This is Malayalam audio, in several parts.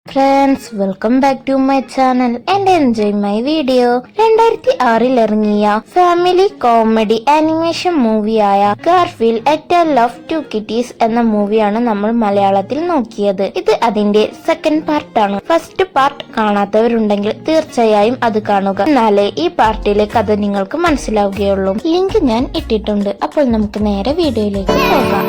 Friends, welcome back to my channel and enjoy my video. 2006 ഇറങ്ങിയ ഫാമിലി കോമഡി ആനിമേഷൻ മൂവിയായ Garfield a tail of two kitties എന്ന മൂവിയാണ് നമ്മൾ മലയാളത്തിൽ നോക്കിയത്. ഇത് അതിന്റെ സെക്കൻഡ് പാർട്ടാണ്. ഫസ്റ്റ് പാർട്ട് കാണാത്തവരുണ്ടെങ്കിൽ തീർച്ചയായും അത് കാണുക, എന്നാലേ ഈ പാർട്ടിലെ കഥ നിങ്ങൾക്ക് മനസ്സിലാവുകയുള്ളൂ. ലിങ്ക് ഞാൻ ഇട്ടിട്ടുണ്ട്. അപ്പോൾ നമുക്ക് നേരെ വീഡിയോയിലേക്ക് പോകാം.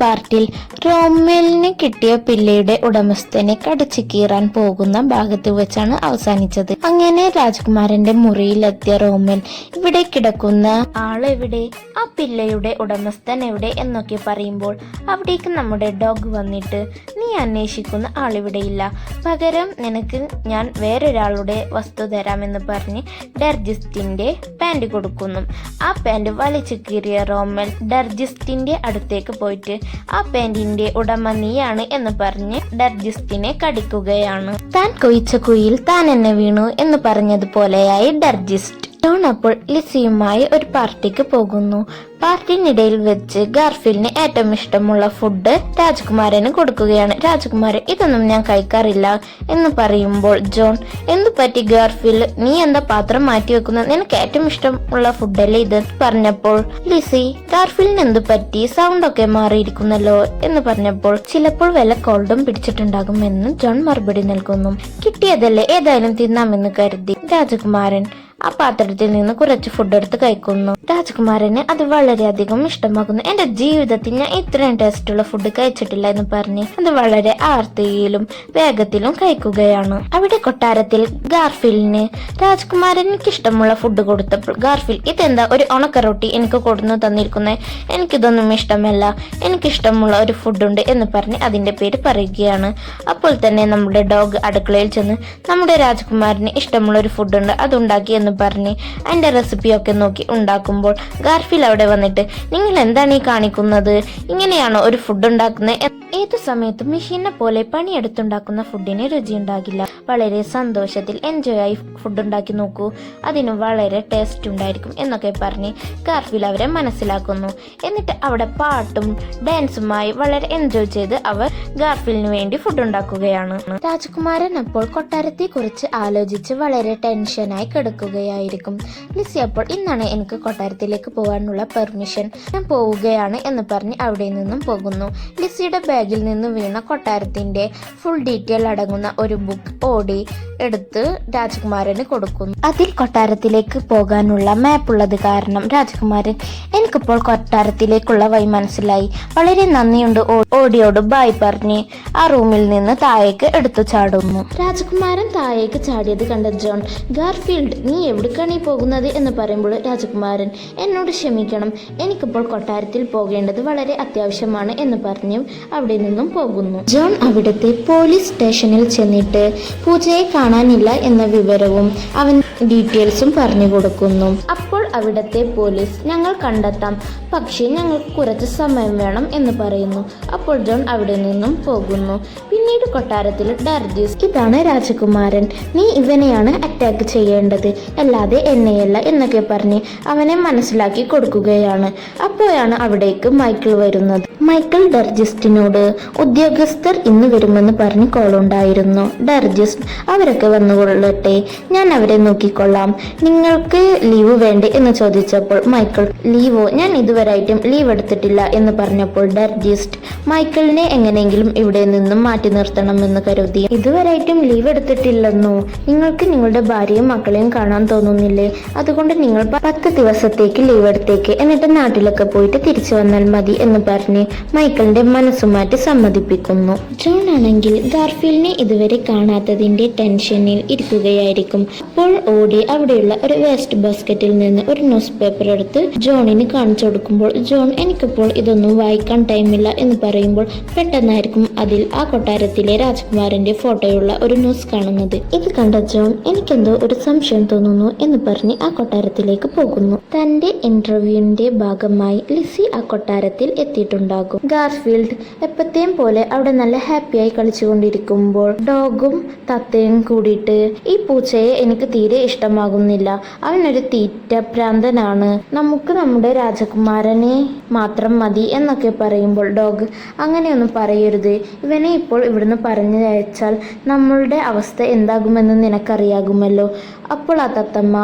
പാർട്ടിൽ റോമെലിന് കിട്ടിയ പിള്ളയുടെ ഉടമസ്ഥനെ കടിച്ചു കീറാൻ പോകുന്ന ഭാഗത്ത് വെച്ചാണ് അവസാനിച്ചത്. അങ്ങനെ രാജകുമാരന്റെ മുറിയിലെത്തിയ റോമെൽ, ഇവിടെ കിടക്കുന്ന ആളെവിടെ, ആ പിള്ളയുടെ ഉടമസ്ഥൻ എവിടെ എന്നൊക്കെ പറയുമ്പോൾ അവിടേക്ക് നമ്മുടെ ഡോഗ് വന്നിട്ട്, നീ അന്വേഷിക്കുന്ന ആളിവിടെയില്ല, പകരം നിനക്ക് ഞാൻ വേറൊരാളുടെ വസ്തു തരാമെന്ന് പറഞ്ഞ് ഡർജിസ്റ്റിന്റെ പാന്റ് കൊടുക്കുന്നു. ആ പാന്റ് വലിച്ചു കീറിയ റോമെൽ ഡർജിസ്റ്റിന്റെ അടുത്തേക്ക് പോയിട്ട് ആ പാന്റിന്റെ ഉടമ നീയാണ് എന്ന് പറഞ്ഞ് ഡർജിസ്റ്റിനെ കടിക്കുകയാണ്. താൻ കൊയ്ച്ച കുയിൽ താൻ എന്നെ വീണു എന്ന് പറഞ്ഞതുപോലെയായി ഡർജിസ്റ്റ്. ജോൺ അപ്പോൾ ലിസിയുമായി ഒരു പാർട്ടിക്ക് പോകുന്നു. പാർട്ടിനിടയിൽ വെച്ച് ഗാർഫീൽഡിന് ഏറ്റവും ഇഷ്ടമുള്ള ഫുഡ് രാജകുമാരന് കൊടുക്കുകയാണ്. രാജകുമാരൻ, ഇതൊന്നും ഞാൻ കഴിക്കാറില്ല എന്ന് പറയുമ്പോൾ ജോൺ, എന്തു പറ്റി ഗാർഫീൽഡ്, നീ എന്താ പാത്രം മാറ്റി വെക്കുന്നത്, നിനക്ക് ഏറ്റവും ഇഷ്ടമുള്ള ഫുഡല്ലേ ഇത് പറഞ്ഞപ്പോൾ ലിസി, ഗാർഫീൽഡിന് എന്തു പറ്റി, സൗണ്ട് ഒക്കെ മാറിയിരിക്കുന്നല്ലോ എന്ന് പറഞ്ഞപ്പോൾ ചിലപ്പോൾ വല്ല കോൾഡും പിടിച്ചിട്ടുണ്ടാകുമെന്ന് ജോൺ മറുപടി നൽകുന്നു. കിട്ടിയതല്ലേ, ഏതായാലും തിന്നാമെന്ന് കരുതി രാജകുമാരൻ ആ പാത്രത്തിൽ നിന്ന് കുറച്ച് ഫുഡ് എടുത്ത് കഴിക്കുന്നു. രാജകുമാരന് അത് വളരെയധികം ഇഷ്ടമാകുന്നു. എന്റെ ജീവിതത്തിൽ ഞാൻ ഇത്രയും ടേസ്റ്റുള്ള ഫുഡ് കഴിച്ചിട്ടില്ല എന്ന് പറഞ്ഞ് അത് വളരെ ആർത്തിയിലും വേഗത്തിലും കഴിക്കുകയാണ്. അവിടെ കൊട്ടാരത്തിൽ ഗാർഫീൽഡിന് രാജകുമാരനിക്ക് ഇഷ്ടമുള്ള ഫുഡ് കൊടുത്തപ്പോൾ ഗാർഫീൽഡ്, ഇതെന്താ ഒരു ഉണക്ക റൊട്ടി എനിക്ക് കൊടുന്നു തന്നിരിക്കുന്നത്, എനിക്കിതൊന്നും ഇഷ്ടമല്ല, എനിക്കിഷ്ടമുള്ള ഒരു ഫുഡുണ്ട് എന്ന് പറഞ്ഞ് അതിന്റെ പേര് പറയുകയാണ്. അപ്പോൾ തന്നെ നമ്മുടെ ഡോഗ് അടുക്കളയിൽ ചെന്ന്, നമ്മുടെ രാജകുമാരന് ഇഷ്ടമുള്ള ഒരു ഫുഡുണ്ട്, അതുണ്ടാക്കി എന്ന് പറഞ്ഞ് അതിന്റെ റെസിപ്പിയൊക്കെ നോക്കി ഉണ്ടാക്കുമ്പോൾ ഗാർഫീൽഡ് അവിടെ വന്നിട്ട്, നിങ്ങൾ എന്താണ് ഈ കാണിക്കുന്നത്, ഇങ്ങനെയാണോ ഒരു ഫുഡ് ഉണ്ടാക്കുന്നത്, ഏതു സമയത്തും മെഷീനെ പോലെ പണിയെടുത്തുണ്ടാക്കുന്ന ഫുഡിന് രുചി ഉണ്ടാകില്ല, വളരെ സന്തോഷത്തിൽ എൻജോയ് ആയി ഫുഡ് ഉണ്ടാക്കി നോക്കൂ, അതിന് വളരെ ടേസ്റ്റ് ഉണ്ടായിരിക്കും എന്നൊക്കെ പറഞ്ഞ് ഗാർഫീൽഡ് അവരെ മനസ്സിലാക്കുന്നു. എന്നിട്ട് അവിടെ പാട്ടും ഡാൻസുമായി വളരെ എൻജോയ് ചെയ്ത് അവർ ഗാർഫീൽഡിന് വേണ്ടി ഫുഡ് ഉണ്ടാക്കുകയാണ്. രാജകുമാരൻ അപ്പോൾ കൊട്ടാരത്തെ കുറിച്ച് ആലോചിച്ച് വളരെ ടെൻഷനായി കിടക്കുകയായിരിക്കും. ലിസി അപ്പോൾ, ഇന്നാണ് എനിക്ക് കൊട്ടാരത്തിലേക്ക് പോകാനുള്ള പെർമിഷൻ, ഞാൻ പോവുകയാണ് എന്ന് പറഞ്ഞ് അവിടെ നിന്നും പോകുന്നു. ലിസിയുടെ ബാഗിൽ നിന്ന് വീണ കൊട്ടാരത്തിന്റെ ഫുൾ ഡീറ്റെയിൽ അടങ്ങുന്ന ഒരു ബുക്ക് ഓടി എടുത്ത് രാജകുമാരന് കൊടുക്കുന്നു. അതിൽ കൊട്ടാരത്തിലേക്ക് പോകാനുള്ള മാപ്പ് ഉള്ളത് കാരണം രാജകുമാരൻ, എനിക്കിപ്പോൾ കൊട്ടാരത്തിലേക്കുള്ള വഴി മനസ്സിലായി, വളരെ നന്ദിയുണ്ട്, ഓടിയോട് ബായ് പറഞ്ഞ് ആ റൂമിൽ നിന്ന് താഴേക്ക് എടുത്തു ചാടുന്നു. രാജകുമാരൻ താഴേക്ക് ചാടിയത് കണ്ട ജോൺ, ഗാർഫീൽഡ്, നീ എവിടേക്കാണ് ഈ പോകുന്നത് എന്ന് പറയുമ്പോൾ രാജകുമാരൻ, എന്നോട് ക്ഷമിക്കണം, എനിക്കിപ്പോൾ കൊട്ടാരത്തിൽ പോകേണ്ടത് വളരെ അത്യാവശ്യമാണ് എന്ന് പറഞ്ഞു അവിടെ നിന്നും പോകുന്നു. ജോൺ അവിടുത്തെ പോലീസ് സ്റ്റേഷനിൽ ചെന്നിട്ട് പൂജയെ കാണാനില്ല എന്ന വിവരവും അവൻ ഡീറ്റെയിൽസും പറഞ്ഞു കൊടുക്കുന്നു. അപ്പോൾ അവിടുത്തെ പോലീസ്, ഞങ്ങൾ കണ്ടെത്താം, പക്ഷേ ഞങ്ങൾക്ക് കുറച്ച് സമയം വേണം എന്ന് പറയുന്നു. അപ്പോൾ ജോൺ അവിടെ നിന്നും പോകുന്നു. പിന്നീട് കൊട്ടാരത്തിൽ ഡർജിസ്, ഇതാണ് രാജകുമാരൻ, നീ ഇവനെയാണ് അറ്റാക്ക് ചെയ്യേണ്ടത്, അല്ലാതെ എന്നെയല്ല എന്നൊക്കെ പറഞ്ഞ് അവനെ മനസ്സിലാക്കി കൊടുക്കുകയാണ്. അപ്പോഴാണ് അവിടേക്ക് മൈക്കിൾ വരുന്നത്. മൈക്കിൾ ഡർജിസ്റ്റിനോട്, ഉദ്യോഗസ്ഥർ ഇന്ന് വരുമെന്ന് പറഞ്ഞ് കോളുണ്ടായിരുന്നു. ഡർജിസ്റ്റ്, അവരൊക്കെ വന്നുകൊള്ളട്ടെ, ഞാൻ അവരെ നോക്കിക്കൊള്ളാം, നിങ്ങൾക്ക് ലീവ് വേണ്ടേ എന്ന് ചോദിച്ചപ്പോൾ മൈക്കിൾ, ലീവോ, ഞാൻ ഇതുവരെയായിട്ടും ലീവ് എടുത്തിട്ടില്ല എന്ന് പറഞ്ഞപ്പോൾ ഡർജിസ്റ്റ്, മൈക്കിളിനെ എങ്ങനെയെങ്കിലും ഇവിടെ നിന്നും മാറ്റി നിർത്തണമെന്ന് കരുതി. ഇതുവരെയായിട്ടും ലീവ് എടുത്തിട്ടില്ലെന്നോ, നിങ്ങൾക്ക് നിങ്ങളുടെ ഭാര്യയും മക്കളെയും കാണാൻ തോന്നുന്നില്ലേ, അതുകൊണ്ട് നിങ്ങൾ 10 ദിവസത്തേക്ക് ലീവ് എടുത്തേക്ക്, എന്നിട്ട് നാട്ടിലൊക്കെ പോയിട്ട് തിരിച്ചു വന്നാൽ മതി എന്ന് പറഞ്ഞ് മൈക്കിളിന്റെ മനസ്സുമാറ്റി സമ്മതിപ്പിക്കുന്നു. ജോൺ ആണെങ്കിൽ ഗാർഫീൽഡിനെ ഇതുവരെ കാണാത്തതിന്റെ ടെൻഷനിൽ ഇരിക്കുകയായിരിക്കും. അപ്പോൾ ഓടി അവിടെയുള്ള ഒരു വേസ്റ്റ് ബാസ്ക്കറ്റിൽ നിന്ന് ഒരു ന്യൂസ് പേപ്പർ എടുത്ത് ജോണിന് കാണിച്ചു കൊടുക്കുമ്പോൾ ജോൺ, എനിക്കിപ്പോൾ ഇതൊന്നും വായിക്കാൻ ടൈമില്ല എന്ന് പറയുമ്പോൾ പെട്ടെന്നായിരിക്കും അതിൽ ആ കൊട്ടാരത്തിലെ രാജകുമാരന്റെ ഫോട്ടോയുള്ള ഒരു ന്യൂസ് കാണുന്നത്. ഇത് കണ്ട ജോൺ, എനിക്കെന്തോ ഒരു സംശയം തോന്നുന്നു എന്ന് പറഞ്ഞ് ആ കൊട്ടാരത്തിലേക്ക് പോകുന്നു. തന്റെ ഇന്റർവ്യൂവിന്റെ ഭാഗമായി ലിസി ആ കൊട്ടാരത്തിൽ എത്തിയിട്ടുണ്ടാകും. ഗാർഫീൽഡ്, എ എപ്പത്തെയും പോലെ അവിടെ നല്ല ഹാപ്പിയായി കളിച്ചുകൊണ്ടിരിക്കുമ്പോൾ ഡോഗും തത്തയും കൂടിയിട്ട് ഈ പൂച്ചയെ എനിക്ക് തീരെ ഇഷ്ടമാകുന്നില്ല, അവനൊരു തീറ്റ ഭ്രാന്തനാണ്, നമുക്ക് നമ്മുടെ രാജകുമാരനെ മാത്രം മതി എന്നൊക്കെ പറയുമ്പോൾ ഡോഗ് അങ്ങനെയൊന്നും പറയരുത്, ഇവനെ ഇപ്പോൾ ഇവിടുന്ന് പറഞ്ഞയച്ചാൽ നമ്മളുടെ അവസ്ഥ എന്താകുമെന്ന് നിനക്കറിയാകുമല്ലോ. അപ്പോൾ ആ തത്തമ്മ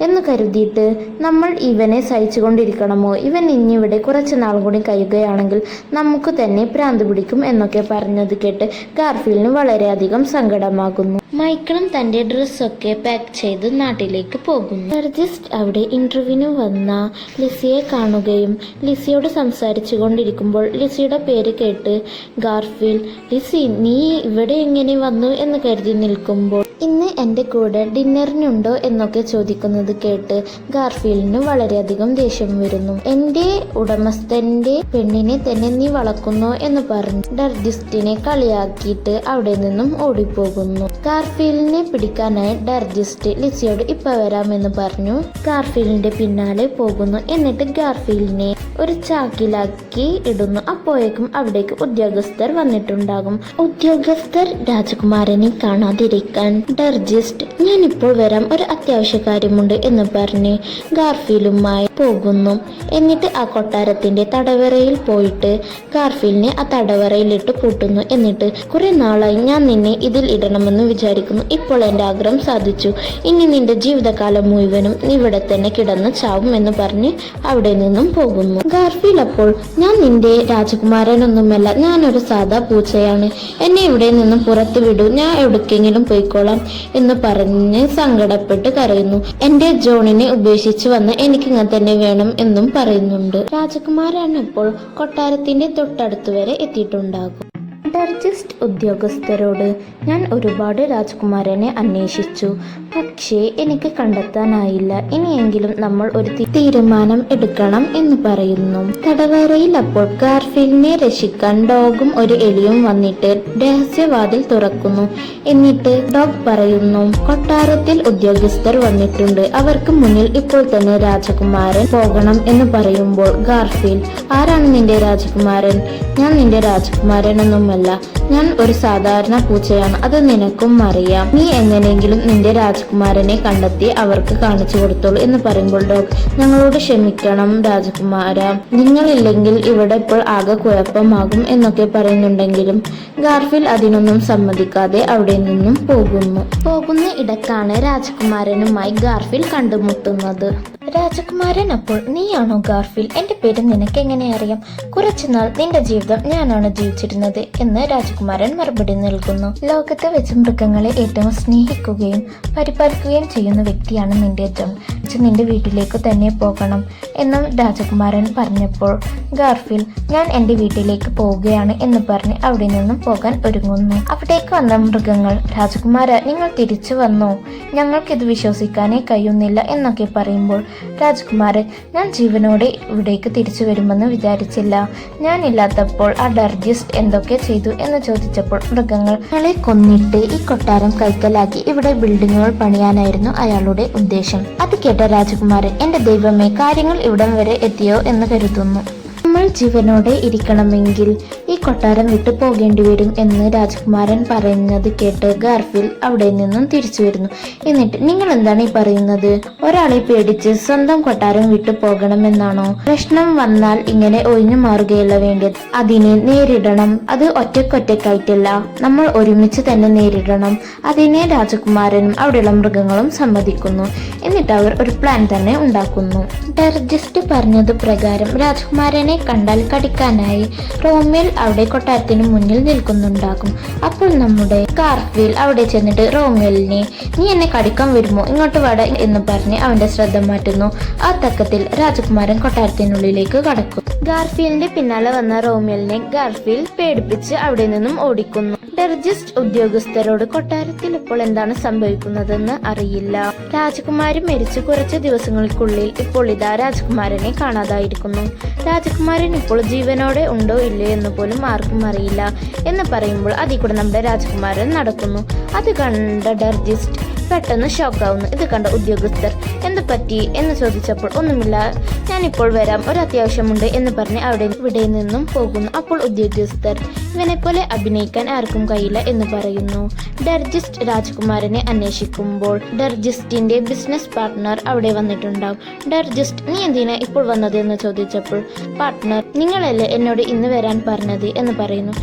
എന്ന് കരുതിയിട്ട് നമ്മൾ ഇവനെ സഹിച്ചുകൊണ്ടിരിക്കണമോ, ഇവൻ ഇനിയിവിടെ കുറച്ച് നാൾ കൂടി കഴിയുകയാണെങ്കിൽ നമുക്ക് തന്നെ ഭ്രാന്ത് പിടിക്കും എന്നൊക്കെ പറഞ്ഞത് കേട്ട് ഗാർഫീൽഡിന് വളരെയധികം സങ്കടമാകുന്നു. മൈക്കിളും തൻ്റെ ഡ്രസ്സൊക്കെ പാക്ക് ചെയ്ത് നാട്ടിലേക്ക് പോകുന്നു. സർജിസ്റ്റ് അവിടെ ഇന്റർവ്യൂവിന് വന്ന ലിസിയെ കാണുകയും ലിസിയോട് സംസാരിച്ചു കൊണ്ടിരിക്കുമ്പോൾ ലിസിയുടെ പേര് കേട്ട് ഗാർഫീൽഡ്, ലിസി നീ ഇവിടെ എങ്ങനെ വന്നു എന്ന് കരുതി നിൽക്കുമ്പോൾ ഇന്ന് എൻ്റെ കൂടെ ഡിന്നറിനുണ്ടോ എന്നൊക്കെ ചോദിക്കുന്നത് കേട്ട് ഗാർഫീൽഡിന് വളരെയധികം ദേഷ്യം വരുന്നു. എൻ്റെ ഉടമസ്ഥന്റെ പെണ്ണിനെ തന്നെ നീ വളക്കുന്നോ എന്ന് പറഞ്ഞ് ഡർജിസ്റ്റിനെ കളിയാക്കിയിട്ട് അവിടെ നിന്നും ഓടിപ്പോകുന്നു. ഗാർഫീൽഡിനെ പിടിക്കാനായി ഡർജിസ്റ്റ് ലിസിയോട് ഇപ്പൊ വരാമെന്ന് പറഞ്ഞു ഗാർഫീൽഡിന്റെ പിന്നാലെ പോകുന്നു. എന്നിട്ട് ഗാർഫീൽഡിനെ ഒരു ചാക്കിലാക്കി ഇടുന്നു. അപ്പോഴേക്കും അവിടേക്ക് ഉദ്യോഗസ്ഥർ വന്നിട്ടുണ്ടാകും. ഉദ്യോഗസ്ഥർ രാജകുമാരനെ കാണാതിരിക്കാൻ ഡർജിസ്റ്റ് ഞാനിപ്പോൾ വരാം, ഒരു അത്യാവശ്യ കാര്യമുണ്ട് എന്ന് പറഞ്ഞ് ഗാർഫീൽഡുമായി പോകുന്നു. എന്നിട്ട് ആ കൊട്ടാരത്തിന്റെ തടവറയിൽ പോയിട്ട് ഗാർഫീൽഡിനെ ആ തടവറയിലിട്ട് പൂട്ടുന്നു. എന്നിട്ട് കുറെ നാളായി ഞാൻ നിന്നെ ഇതിൽ ഇടണമെന്ന് വിചാരിക്കുന്നു, ഇപ്പോൾ എൻ്റെ ആഗ്രഹം സാധിച്ചു, ഇനി നിന്റെ ജീവിതകാലം മുഴുവനും ഇവിടെ തന്നെ കിടന്ന് ചാവും എന്ന് പറഞ്ഞ് അവിടെ നിന്നും പോകുന്നു. ഗാർഫീൽഡ് അപ്പോൾ ഞാൻ നിന്റെ രാജകുമാരനൊന്നുമല്ല, ഞാനൊരു സാധാ പൂച്ചയാണ്, എന്നെ ഇവിടെ നിന്നും പുറത്തു വിടൂ, ഞാൻ എവിടേക്കെങ്കിലും പോയിക്കോളാം എന്ന് പറഞ്ഞ് സങ്കടപ്പെട്ട് കരയുന്നു. എൻ്റെ ജോണിനെ ഉപേക്ഷിച്ച് വന്ന് എനിക്കിങ്ങനെ തന്നെ വേണം എന്നും പറയുന്നുണ്ട്. രാജകുമാരൻ അപ്പോൾ കൊട്ടാരത്തിന്റെ തൊട്ടടുത്ത് വരെ എത്തിയിട്ടുണ്ടാകും. ഡർജിസ്റ്റ് ഉദ്യോഗസ്ഥരോട് ഞാൻ ഒരുപാട് രാജകുമാരനെ അന്വേഷിച്ചു, പക്ഷേ എനിക്ക് കണ്ടെത്താനായില്ല, ഇനിയെങ്കിലും നമ്മൾ ഒരു തീരുമാനം എടുക്കണം എന്ന് പറയുന്നു. തടവറയിൽ അപ്പോൾ ഗാർഫീൽഡിനെ രക്ഷിക്കാൻ ഡോഗും ഒരു എലിയും വന്നിട്ട് രഹസ്യവാതിൽ തുറക്കുന്നു. എന്നിട്ട് ഡോഗ് പറയുന്നു കൊട്ടാരത്തിൽ ഉദ്യോഗസ്ഥർ വന്നിട്ടുണ്ട്, അവർക്ക് മുന്നിൽ ഇപ്പോൾ തന്നെ രാജകുമാരൻ പോകണം എന്ന് പറയുമ്പോൾ ഗാർഫീൽഡ് ആരാണ് നിന്റെ രാജകുമാരൻ? ഞാൻ നിന്റെ രാജകുമാരനൊന്നുമല്ല, ഞാൻ ഒരു സാധാരണ പൂച്ചയാണ്, അത് നിനക്കും അറിയാം, നീ എങ്ങനെയെങ്കിലും നിന്റെ രാജകുമാരനെ കണ്ടെത്തി അവർക്ക് കാണിച്ചു കൊടുത്തോളൂ എന്ന് പറയുമ്പോൾ ഡോഗ് ഞങ്ങളോട് ക്ഷമിക്കണം രാജകുമാര, നിങ്ങളില്ലെങ്കിൽ ഇവിടെ ഇപ്പോൾ ആകെ കുഴപ്പമാകും എന്നൊക്കെ പറയുന്നുണ്ടെങ്കിലും ഗാർഫീൽഡ് അതിനൊന്നും സമ്മതിക്കാതെ അവിടെ നിന്നും പോകുന്ന ഇടക്കാണ് രാജകുമാരനുമായി ഗാർഫീൽഡ് കണ്ടുമുട്ടുന്നത്. രാജകുമാരൻ അപ്പോൾ നീയാണോ ഗാർഫീൽഡ്? എന്റെ പേര് നിനക്ക് എങ്ങനെ അറിയാം? കുറച്ചുനാൾ നിന്റെ ജീവിതം ഞാനാണ് ജീവിച്ചിരുന്നത് എന്ന് രാജകുമാരൻ മറുപടി നൽകുന്നു. ലോകത്തെ വെച്ച് മൃഗങ്ങളെ ഏറ്റവും സ്നേഹിക്കുകയും പരിപാലിക്കുകയും ചെയ്യുന്ന വ്യക്തിയാണ് നിന്റെ ജോൺ, നിന്റെ വീട്ടിലേക്ക് തന്നെ പോകണം എന്നും രാജകുമാരൻ പറഞ്ഞപ്പോൾ ഗാർഫീൽഡ് ഞാൻ എന്റെ വീട്ടിലേക്ക് പോവുകയാണ് എന്ന് പറഞ്ഞ് അവിടെ നിന്നും പോകാൻ ഒരുങ്ങുന്നു. അവിടേക്ക് വന്ന മൃഗങ്ങൾ രാജകുമാര നിങ്ങൾ തിരിച്ചു വന്നോ, ഞങ്ങൾക്കിത് വിശ്വസിക്കാനേ കഴിയുന്നില്ല എന്നൊക്കെ പറയുമ്പോൾ രാജകുമാരൻ ഞാൻ ജീവനോടെ ഇവിടേക്ക് തിരിച്ചു വരുമെന്ന് വിചാരിച്ചില്ല, ഞാനില്ലാത്തപ്പോൾ ആ ഡർജിസ്റ്റ് എന്തൊക്കെ ചെയ്തു എന്ന് ചോദിച്ചപ്പോൾ മൃഗങ്ങൾ ഞങ്ങളെ കൊന്നിട്ട് ഈ കൊട്ടാരം കൈക്കലാക്കി ഇവിടെ ബിൽഡിങ്ങുകൾ പണിയാനായിരുന്നു അയാളുടെ ഉദ്ദേശം. അത് കേട്ട രാജകുമാരൻ എന്റെ ദൈവമേ, കാര്യങ്ങൾ ഇവിടം വരെ എത്തിയോ എന്ന് കരുതുന്നു. നമ്മൾ ജീവനോടെ ഇരിക്കണമെങ്കിൽ ഈ കൊട്ടാരം വിട്ടു പോകേണ്ടി വരും എന്ന് രാജകുമാരൻ പറയുന്നത് കേട്ട് ഗാർഫീൽഡ് അവിടെ നിന്നും തിരിച്ചു വരുന്നു. എന്നിട്ട് നിങ്ങൾ എന്താണ് ഈ പറയുന്നത്? ഒരാളെ പേടിച്ച് സ്വന്തം കൊട്ടാരം വിട്ടു പോകണമെന്നാണോ? പ്രശ്നം വന്നാൽ ഇങ്ങനെ ഒഴിഞ്ഞു മാറുകയല്ല വേണ്ടത്, അതിനെ നേരിടണം. അത് ഒറ്റക്കൊറ്റക്കായിട്ടല്ല, നമ്മൾ ഒരുമിച്ച് തന്നെ നേരിടണം. അതിനെ രാജകുമാരനും അവിടെയുള്ള മൃഗങ്ങളും സമ്മതിക്കുന്നു. എന്നിട്ട് അവർ ഒരു പ്ലാൻ തന്നെ ഉണ്ടാക്കുന്നു. ഡർജിസ്റ്റ് പറഞ്ഞത് പ്രകാരം രാജകുമാരനെ കണ്ടാൽ കടിക്കാനായി റോമേൽ അവിടെ കൊട്ടാരത്തിന് മുന്നിൽ നിൽക്കുന്നുണ്ടാകും. അപ്പോൾ നമ്മുടെ ഗാർഫീൽഡ് അവിടെ ചെന്നിട്ട് റോമേലിനെ നീ എന്നെ കടിക്കാൻ വരുമോ, ഇങ്ങോട്ട് വട എന്ന് പറഞ്ഞ് അവന്റെ ശ്രദ്ധ മാറ്റുന്നു. ആ തക്കത്തിൽ രാജകുമാരൻ കൊട്ടാരത്തിനുള്ളിലേക്ക് കടക്കും. ഗാർഫീൽഡിന്റെ പിന്നാലെ വന്ന റോമേലിനെ ഗാർഫീൽഡ് പേടിപ്പിച്ച് അവിടെ നിന്നും ഓടിക്കുന്നു. ഡർജിസ്റ്റ് ഉദ്യോഗസ്ഥരോട് കൊട്ടാരത്തിൽ ഇപ്പോൾ എന്താണ് സംഭവിക്കുന്നതെന്ന് അറിയില്ല. രാജകുമാരി മരിച്ചു കുറച്ച് ദിവസങ്ങൾക്കുള്ളിൽ ഇപ്പോൾ ഇതാ രാജകുമാരനെ കാണാതായിരിക്കുന്നു. രാജകുമാരൻ ഇപ്പോൾ ജീവനോടെ ഉണ്ടോ ഇല്ലയോ എന്ന് പോലും ആർക്കും അറിയില്ല എന്ന് പറയുമ്പോൾ അതിൽ കൂടെ നമ്മുടെ രാജകുമാരൻ നടക്കുന്നു. അത് കണ്ട ഡർജിസ്റ്റ് പെട്ടെന്ന് ഷോക്കാവുന്നു. ഇത് കണ്ട ഉദ്യോഗസ്ഥർ എന്ത് പറ്റി എന്ന് ചോദിച്ചപ്പോൾ ഒന്നുമില്ല, ഞാനിപ്പോൾ വരാം, ഒരു അത്യാവശ്യമുണ്ട് എന്ന് പറഞ്ഞ് ഇവിടെ നിന്നും പോകുന്നു. അപ്പോൾ ഉദ്യോഗസ്ഥർ ഇവനെ പോലെ അഭിനയിക്കാൻ ആർക്കും കഴിയില്ല എന്ന് പറയുന്നു. ഡർജിസ്റ്റ് രാജ്കുമാരനെ അന്വേഷിക്കുമ്പോൾ ഡർജിസ്റ്റിന്റെ ബിസിനസ് പാർട്ട്ണർ അവിടെ വന്നിട്ടുണ്ടാവും. ഡർജിസ്റ്റ്, നീ എന്തിനാ ഇപ്പോൾ വന്നത് എന്ന് ചോദിച്ചപ്പോൾ പാർട്ട്ണർ, നിങ്ങളല്ലേ എന്നോട് ഇന്ന് വരാൻ പറഞ്ഞത് എന്ന് പറയുന്നു.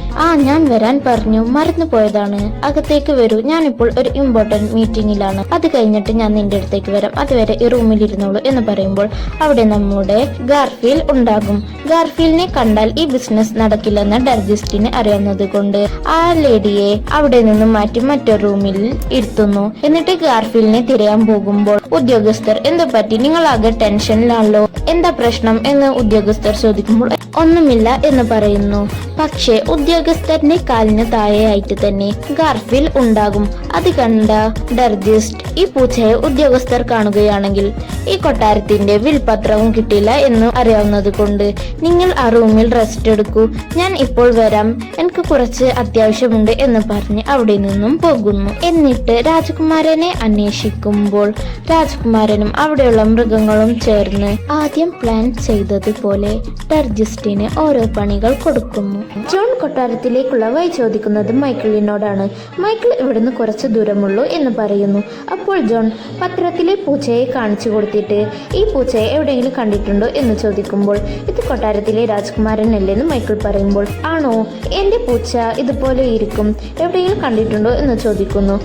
ഞാൻ വരാൻ പറഞ്ഞു, മറന്നു പോയതാണ്, അകത്തേക്ക് വരൂ, ഞാനിപ്പോൾ ഒരു ഇമ്പോർട്ടന്റ് മീറ്റിംഗിലാണ്, അത് കഴിഞ്ഞിട്ട് ഞാൻ നിന്റെ അടുത്തേക്ക് വരാം, അതുവരെ ഈ റൂമിൽ ഇരുന്നോളൂ എന്ന് പറയുമ്പോൾ അവിടെ നമ്മുടെ ഗാർഫീൽ ഉണ്ടാകും. ഗാർഫീലിനെ കണ്ടാൽ ഈ ബിസിനസ് നടക്കില്ലെന്ന് ഡർജിസ്റ്റിന് അറിയാവുന്നത് കൊണ്ട് ആ ലേഡിയെ അവിടെ നിന്നും മാറ്റി മറ്റൊരു റൂമിൽ ഇരുത്തുന്നു. എന്നിട്ട് ഗാർഫീലിനെ തിരയാൻ പോകുമ്പോൾ ഉദ്യോഗസ്ഥർ, എന്തു പറ്റി, നിങ്ങളാകെ ടെൻഷനിലാണല്ലോ, എന്താ പ്രശ്നം എന്ന് ഉദ്യോഗസ്ഥർ ചോദിക്കുമ്പോൾ ഒന്നുമില്ല എന്ന് പറയുന്നു. പക്ഷേ ഉദ്യോഗസ്ഥരുടെ കാലിന് താഴെയായിട്ട് തന്നെ ഗാർഫീൽ ഉണ്ടാകും. അത് കണ്ട ഡർജിസ്റ്റ്, ഈ പൂച്ചയെ ഉദ്യോഗസ്ഥർ കാണുകയാണെങ്കിൽ ഈ കൊട്ടാരത്തിന്റെ വിൽപത്രവും കിട്ടില്ല എന്ന് അറിയാവുന്നത് കൊണ്ട് നിങ്ങൾ ആ റൂമിൽ റെസ്റ്റ് എടുക്കൂ, ഞാൻ ഇപ്പോൾ വരാം, എനിക്ക് കുറച്ച് അത്യാവശ്യമുണ്ട് എന്ന് പറഞ്ഞ് അവിടെ നിന്നും പോകുന്നു. എന്നിട്ട് രാജകുമാരനെ അന്വേഷിക്കുമ്പോൾ രാജകുമാരനും അവിടെയുള്ള മൃഗങ്ങളും ചേർന്ന് ആദ്യം പ്ലാൻ ചെയ്തതുപോലെ ഡർജിസ്റ്റിന് ഓരോ പണികൾ കൊടുക്കുന്നു. ജോൺ കൊട്ടാരത്തിലേക്കുള്ള വഴി ചോദിക്കുന്നത് മൈക്കിളിനോടാണ്. മൈക്കിൾ ഇവിടുന്ന് കുറച്ച് ദൂരമുള്ളൂ എന്ന് പറയുന്നു. അപ്പോൾ ജോൺ പത്രത്തിലെ പൂച്ചയെ കാണിച്ചു കൊടുത്തിട്ട് ഈ പൂച്ചയെ എവിടെയെങ്കിലും കണ്ടിട്ടുണ്ടോ എന്ന് ചോദിക്കുമ്പോൾ ഇത് കൊട്ടാരത്തിലെ രാജകുമാരനല്ലെന്ന് മൈക്കിൾ പറയുമ്പോൾ, ആണോ, എന്റെ പൂച്ച ഇതുപോലെ ഇരിക്കും, എവിടെയെങ്കിലും കണ്ടിട്ടുണ്ടോ എന്ന് ചോദിക്കുന്നു.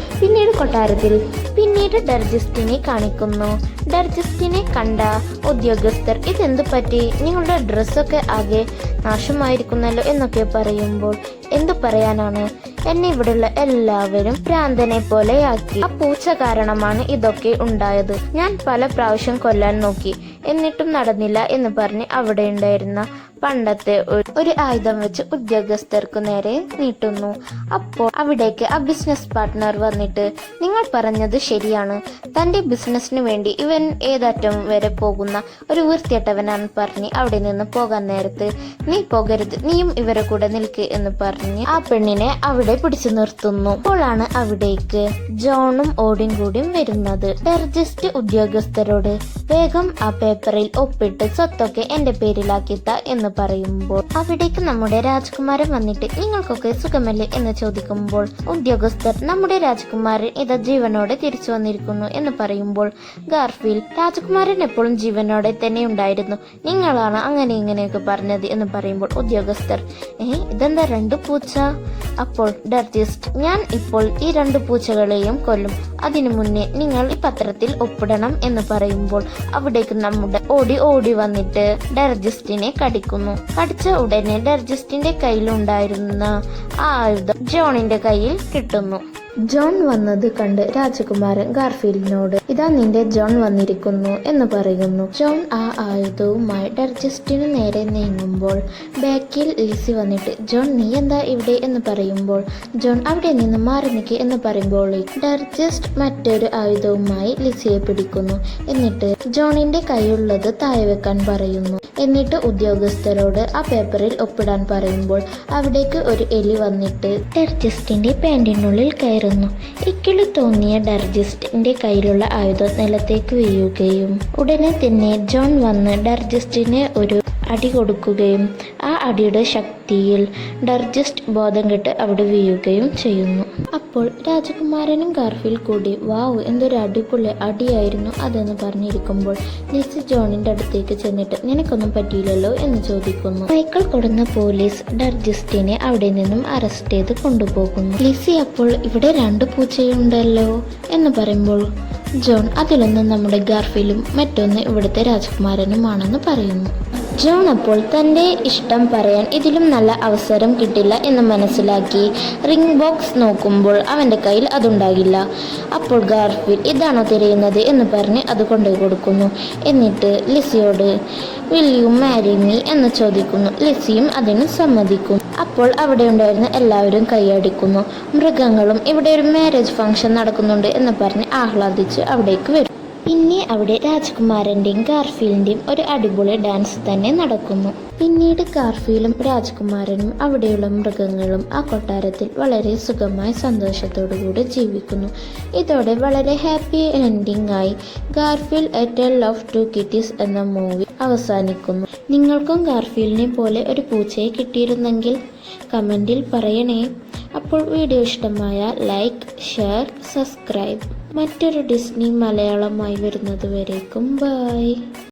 പിന്നീട് ഡർജിസ്റ്റിനെ കാണിക്കുന്നു. ഡർജിസ്റ്റിനെ കണ്ട ഉദ്യോഗസ്ഥർ, ഇതെന്തു പറ്റി, നിങ്ങളുടെ ഡ്രസ്സൊക്കെ ആകെ നാശമായിരിക്കുന്നല്ലോ എന്നൊക്കെ പറയുമ്പോൾ, എന്തു പറയാനാണ്, എന്നെ ഇവിടെയുള്ള എല്ലാവരും ഭ്രാന്തനെ പോലെയാക്കി, ആ പൂച്ച കാരണമാണ് ഇതൊക്കെ ഉണ്ടായത്, ഞാൻ പല പ്രാവശ്യം കൊല്ലാൻ നോക്കി എന്നിട്ടും നടന്നില്ല എന്ന് പറഞ്ഞ് അവിടെ ഉണ്ടായിരുന്ന പണ്ടത്തെ ഒരു ആയുധം വെച്ച് ഉദ്യോഗസ്ഥർക്കു നേരെ നീട്ടുന്നു. അപ്പോൾ അവിടേക്ക് ആ ബിസിനസ് പാർട്ട്ണർ വന്നിട്ട്, നിങ്ങൾ പറഞ്ഞത് ശരിയാണ്, തന്റെ ബിസിനസിന് വേണ്ടി ഇവൻ ഏതറ്റം വരെ പോകുന്ന ഒരു വൃത്തിയട്ടവനാണ് പറഞ്ഞ് അവിടെ നിന്ന് പോകാൻ നേരത്ത്, നീ പോകരുത്, നീയും ഇവരെ കൂടെ നിൽക്ക് എന്ന് പറഞ്ഞ് ആ പെണ്ണിനെ അവിടെ പിടിച്ചു നിർത്തുന്നു. അപ്പോഴാണ് അവിടേക്ക് ജോണും ഓടിയും കൂടിയും വരുന്നത്. ഡർജിസ്റ്റ് ഉദ്യോഗസ്ഥരോട്, വേഗം ആ പേപ്പറിൽ ഒപ്പിട്ട് സ്വത്തൊക്കെ എന്റെ പേരിലാക്കിത്ത എന്ന് പറയുമ്പോൾ അവിടേക്ക് നമ്മുടെ രാജകുമാരൻ വന്നിട്ട്, നിങ്ങൾക്കൊക്കെ സുഖമല്ലേ എന്ന് ചോദിക്കുമ്പോൾ ഉദ്യോഗസ്ഥർ, നമ്മുടെ രാജകുമാരൻ ഇതാ ജീവനോടെ തിരിച്ചു വന്നിരിക്കുന്നു എന്ന് പറയുമ്പോൾ ഗാർഫീൽ, രാജകുമാരൻ എപ്പോഴും ജീവനോടെ തന്നെ ഉണ്ടായിരുന്നു, നിങ്ങളാണ് അങ്ങനെ ഇങ്ങനെയൊക്കെ പറഞ്ഞത് എന്ന് പറയുമ്പോൾ ഉദ്യോഗസ്ഥർ, ഇതെന്താ 2 പൂച്ച? അപ്പോൾ ഡർജിസ്റ്റ്, ഞാൻ ഇപ്പോൾ ഈ 2 പൂച്ചകളെയും കൊല്ലും, അതിനു മുന്നേ നിങ്ങൾ ഈ പത്രത്തിൽ ഒപ്പിടണം എന്ന് പറയുമ്പോൾ അവിടേക്ക് നമ്മുടെ ഓടി വന്നിട്ട് ഡർജിസ്റ്റിനെ കടിക്കുന്നു. കടിച്ച ഉടനെ ഡർജിസ്റ്റിന്റെ കയ്യിലുണ്ടായിരുന്ന ആ ആയുധം ജോണിന്റെ കയ്യിൽ കിട്ടുന്നു. ജോൺ വന്നത് കണ്ട് രാജകുമാരൻ ഗാർഫീൽഡിനോട്, ഇതാ നിന്റെ ജോൺ വന്നിരിക്കുന്നു എന്ന് പറയുന്നു. ജോൺ ആ ആയുധവുമായി ഡർജിസ്റ്റിനു നേരെ നീങ്ങുമ്പോൾ ബാക്കിൽ ലിസി വന്നിട്ട്, ജോൺ നീ എന്താ ഇവിടെ എന്ന് പറയുമ്പോൾ ജോൺ അവിടെ നിന്ന് മാറി നിൽക്ക് എന്ന് പറയുമ്പോൾ ഡർജിസ്റ്റ് മറ്റൊരു ആയുധവുമായി ലിസിയെ പിടിക്കുന്നു. എന്നിട്ട് ജോണിന്റെ കൈയുള്ളത് താഴെ വെക്കാൻ പറയുന്നു. എന്നിട്ട് ഉദ്യോഗസ്ഥരോട് ആ പേപ്പറിൽ ഒപ്പിടാൻ പറയുമ്പോൾ അവിടേക്ക് ഒരു എലി വന്നിട്ട് ഡർജിസ്റ്റിന്റെ പാന്റിനുള്ളിൽ കയറുന്നു. ഇക്കിളി തോന്നിയ ഡർജിസ്റ്റിന്റെ കയ്യിലുള്ള ആയുധം നിലത്തേക്ക് വീഴുകയും ഉടനെ തന്നെ ജോൺ വന്ന് ഡർജിസ്റ്റിനെ ഒരു അടി കൊടുക്കുകയും ആ അടിയുടെ ശക്തിയിൽ ഡർജിസ്റ്റ് ബോധം കെട്ട് അവിടെ വീഴുകയും ചെയ്യുന്നു. അപ്പോൾ രാജകുമാരനും ഗാർഫീൽ കൂടി, വാവ്, എന്തൊരു അടിപൊളി അടിയായിരുന്നു അതെന്ന് പറഞ്ഞിരിക്കുമ്പോൾ ലിസി ജോണിന്റെ അടുത്തേക്ക് ചെന്നിട്ട്, നിനക്കൊന്നും പറ്റിയില്ലല്ലോ എന്ന് ചോദിക്കുന്നു. മൈക്കിൾ കൊടുന്ന പോലീസ് ഡർജിസ്റ്റിനെ അവിടെ നിന്നും അറസ്റ്റ് ചെയ്ത് കൊണ്ടുപോകുന്നു. ലിസി അപ്പോൾ, ഇവിടെ 2 പൂച്ചയുണ്ടല്ലോ എന്ന് പറയുമ്പോൾ ജോൺ, അതിലൊന്ന് നമ്മുടെ ഗാർഫീലും മറ്റൊന്ന് ഇവിടുത്തെ രാജകുമാരനുമാണെന്ന് പറയുന്നു. ജോൺ അപ്പോൾ തൻ്റെ ഇഷ്ടം പറയാൻ ഇതിലും നല്ല അവസരം കിട്ടില്ല എന്ന് മനസ്സിലാക്കി റിംഗ് ബോക്സ് നോക്കുമ്പോൾ അവൻ്റെ കയ്യിൽ അതുണ്ടാകില്ല. അപ്പോൾ ഗാർഫീൽ, ഇതാണോ തിരയുന്നത് എന്ന് പറഞ്ഞ് അത് കൊണ്ടുപോയി കൊടുക്കുന്നു. എന്നിട്ട് ലിസിയോട്, വിൽ യു മാരി മീ എന്ന് ചോദിക്കുന്നു. ലിസിയും അതിന് സമ്മതിക്കും. അപ്പോൾ അവിടെ ഉണ്ടായിരുന്ന എല്ലാവരും കൈയടിക്കുന്നു. മൃഗങ്ങളും ഇവിടെ ഒരു മാരേജ് ഫംഗ്ഷൻ നടക്കുന്നുണ്ട് എന്ന് പറഞ്ഞ് ആഹ്ലാദിച്ച് അവിടേക്ക് വരും. പിന്നെ അവിടെ രാജ്കുമാരൻ്റെയും ഗാർഫീൽഡിൻ്റെയും ഒരു അടിപൊളി ഡാൻസ് തന്നെ നടക്കുന്നു. പിന്നീട് ഗാർഫീലും രാജ്കുമാരനും അവിടെയുള്ള മൃഗങ്ങളും ആ കൊട്ടാരത്തിൽ വളരെ സുഖമായി സന്തോഷത്തോടുകൂടി ജീവിക്കുന്നു. ഇതോടെ വളരെ ഹാപ്പി എൻഡിങ് ആയി Garfield a tail of two kitties എന്ന മൂവി അവസാനിക്കുന്നു. നിങ്ങൾക്കും ഗാർഫീൽഡിനെ പോലെ ഒരു പൂച്ചയെ കിട്ടിയിരുന്നെങ്കിൽ കമൻറ്റിൽ പറയണേ. അപ്പോൾ വീഡിയോ ഇഷ്ടമായ ലൈക്ക്, ഷെയർ, സബ്സ്ക്രൈബ്. മറ്റൊരു ഡിസ്നി മലയാളമായി വരുന്നത് വരേക്കും ബൈ.